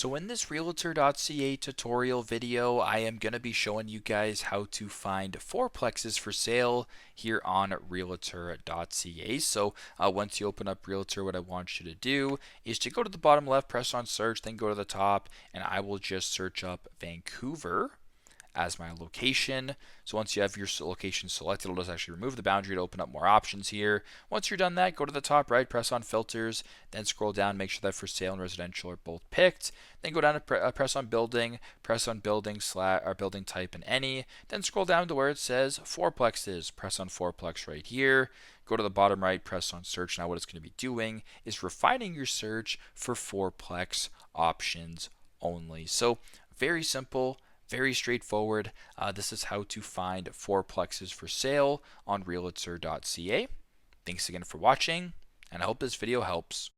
So in this Realtor.ca tutorial video, I am going to be showing you guys how to find fourplexes for sale here on Realtor.ca. So once you open up Realtor, what I want you to do is to go to the bottom left, press on search, then go to the top, and I will just search up Vancouver as my location. So once you have your location selected, it'll just actually remove the boundary to open up more options here. Once you're done that, go to the top right, press on filters, then scroll down, make sure that for sale and residential are both picked. Then go down to press on building, or building type and any. Then scroll down to where it says fourplexes. Press on fourplex right here. Go to the bottom right, press on search. Now what it's going to be doing is refining your search for fourplex options only. So very simple, very straightforward. This is how to find fourplexes for sale on Realtor.ca. Thanks again for watching, and I hope this video helps.